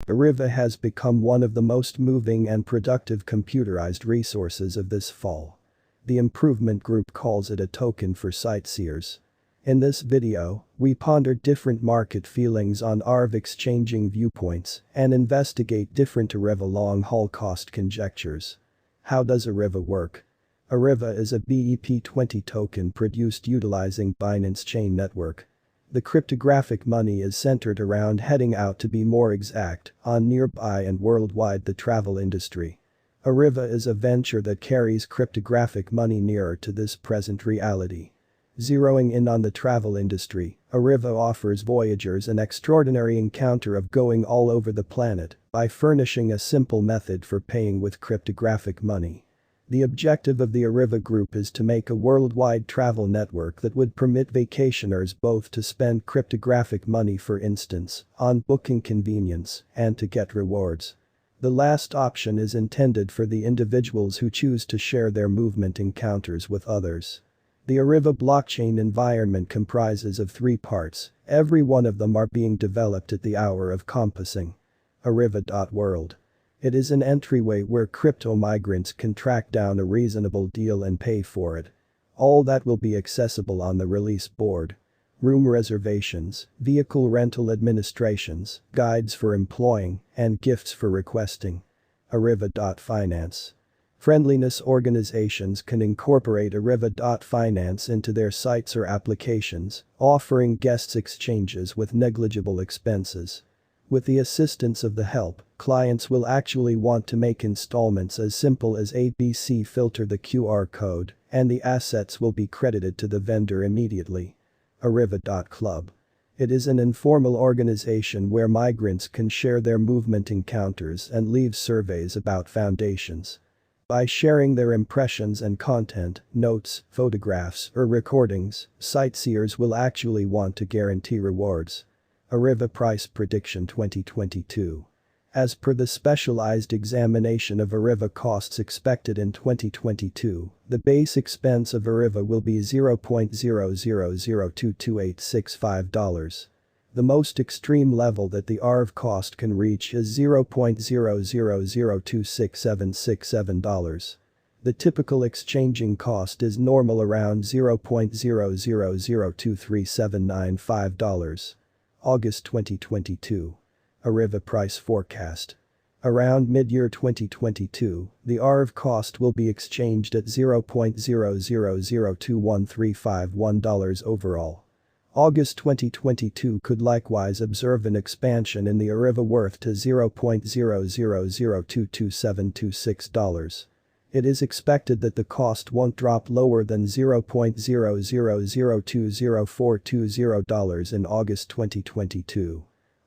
ARIVA has become one of the most moving and productive computerized resources of this fall. The improvement group calls it a token for sightseers. In this video, we ponder different market feelings on ARIVA, exchanging viewpoints, and investigate different ARIVA long-haul cost conjectures. How does ARIVA work? ARIVA is a BEP20 token produced utilizing Binance Chain Network. The cryptographic money is centered around, heading out to be more exact, on nearby and worldwide the travel industry. ARIVA is a venture that carries cryptographic money nearer to this present reality. Zeroing in on the travel industry, ARIVA offers voyagers an extraordinary encounter of going all over the planet by furnishing a simple method for paying with cryptographic money. The objective of the ARIVA group is to make a worldwide travel network that would permit vacationers both to spend cryptographic money, for instance, on booking convenience, and to get rewards. The last option is intended for the individuals who choose to share their movement encounters with others. The ARIVA blockchain environment comprises of 3 parts, every one of them are being developed at the hour of compassing. ARIVA.world. It is an entryway where crypto migrants can track down a reasonable deal and pay for it. All that will be accessible on the release board. Room reservations, vehicle rental administrations, guides for employing, and gifts for requesting. ARIVA.finance. Friendliness organizations can incorporate ARIVA.finance into their sites or applications, offering guests exchanges with negligible expenses. With the assistance of the help, clients will actually want to make installments as simple as ABC. Filter the QR code, and the assets will be credited to the vendor immediately. ARIVA.club. It is an informal organization where migrants can share their movement encounters and leave surveys about foundations. By sharing their impressions and content, notes, photographs, or recordings, sightseers will actually want to guarantee rewards. ARIVA Price Prediction 2022. As per the specialized examination of ARIVA costs expected in 2022, the base expense of ARIVA will be $0.00022865. The most extreme level that the ARIVA cost can reach is $0.00026767. The typical exchanging cost is normal around $0.00023795. August 2022. ARIVA Price Forecast. Around mid-year 2022, the ARIVA cost will be exchanged at $0.00021351 overall. August 2022 could likewise observe an expansion in the ARIVA worth to $0.00022726. It is expected that the cost won't drop lower than $0.00020420 in August 2022.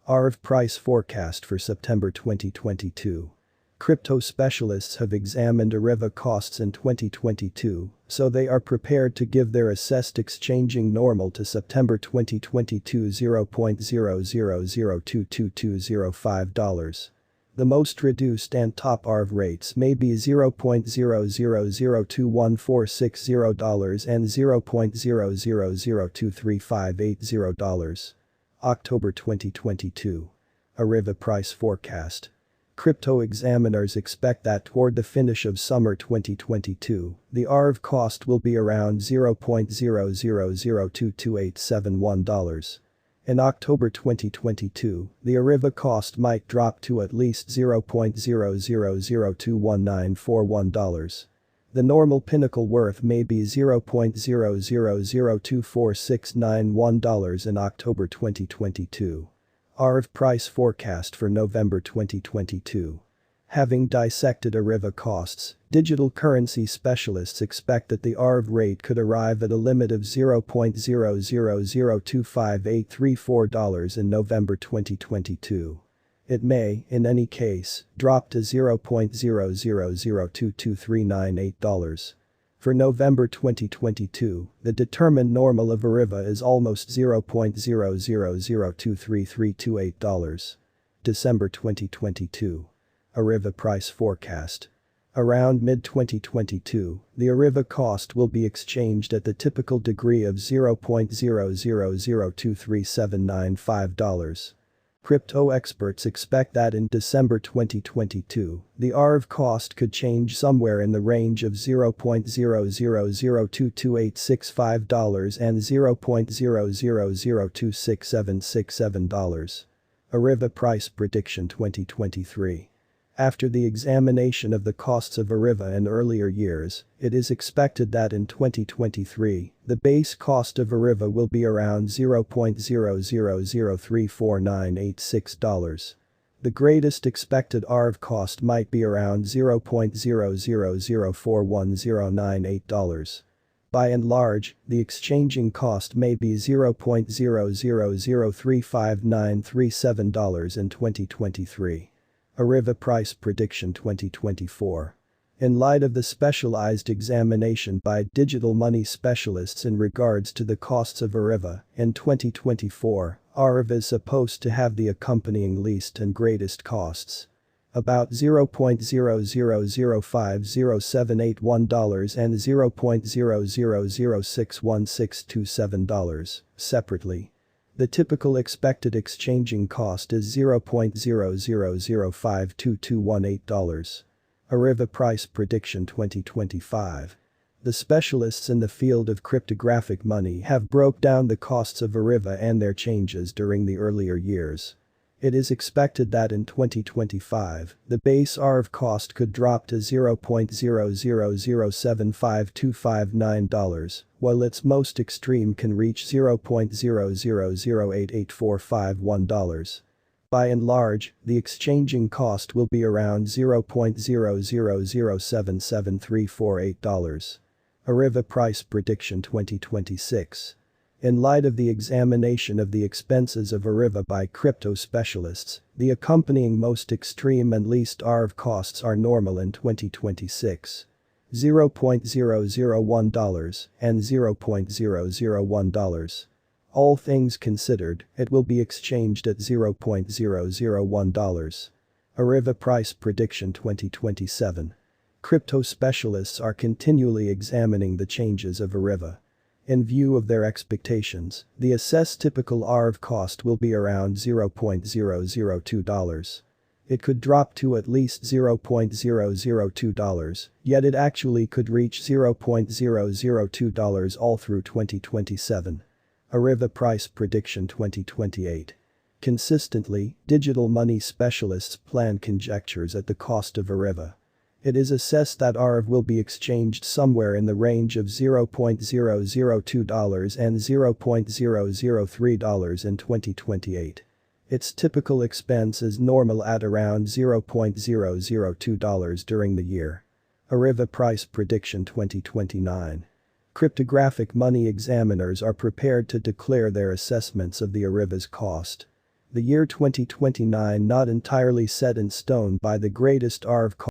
ARIVA Price Forecast for September 2022. Crypto specialists have examined ARIVA costs in 2022, so they are prepared to give their assessed exchanging normal to September 2022 $0.00022205. The most reduced and top ARIVA rates may be $0.00021460 and $0.00023580. October 2022. ARIVA Price Forecast. Crypto examiners expect that toward the finish of summer 2022, the ARIVA cost will be around $0.00022871. In October 2022, the ARIVA cost might drop to at least $0.00021941. The normal pinnacle worth may be $0.00024691 in October 2022. ARIVA Price Forecast for November 2022. Having dissected ARIVA costs, digital currency specialists expect that the ARIVA rate could arrive at a limit of $0.00025834 in November 2022. It may, in any case, drop to $0.00022398. For November 2022, the determined normal of ARIVA is almost $0.00023328. December 2022. ARIVA Price Forecast. Around mid-2022, the ARIVA cost will be exchanged at the typical degree of $0.00023795. Crypto experts expect that in December 2022, the ARIVA cost could change somewhere in the range of $0.000228665 and $0.000267767. ARIVA Price Prediction 2023. After the examination of the costs of ARIVA in earlier years, it is expected that in 2023, the base cost of ARIVA will be around $0.0003496. The greatest expected ARIVA cost might be around $0.0004198. By and large, the exchanging cost may be $0.0003597 in 2023. ARIVA Price Prediction 2024. In light of the specialized examination by digital money specialists in regards to the costs of ARIVA, in 2024, ARIVA is supposed to have the accompanying least and greatest costs. About $0.0005078 and $0.000616227, separately. The typical expected exchanging cost is $0.0005218. ARIVA Price Prediction 2025. The specialists in the field of cryptographic money have broke down the costs of ARIVA and their changes during the earlier years. It is expected that in 2025, the base ARIVA cost could drop to $0.000752559, while its most extreme can reach $0.000884551. By and large, the exchanging cost will be around $0.000773448. ARIVA Price Prediction 2026. In light of the examination of the expenses of ARIVA by crypto specialists, the accompanying most extreme and least ARIVA costs are normal in 2026. $0.001 and $0.001. All things considered, it will be exchanged at $0.001. ARIVA Price Prediction 2027. Crypto specialists are continually examining the changes of ARIVA. In view of their expectations, the assessed typical ARIVA cost will be around $0.002. It could drop to at least $0.002, yet it actually could reach $0.002 all through 2027. ARIVA Price Prediction 2028. Consistently, digital money specialists plan conjectures at the cost of ARIVA. It is assessed that ARIVA will be exchanged somewhere in the range of $0.002 and $0.003 in 2028. Its typical expense is normal at around $0.002 during the year. ARIVA Price Prediction 2029. Cryptographic money examiners are prepared to declare their assessments of the ARIVA's cost. The year 2029 not entirely set in stone by the greatest ARIVA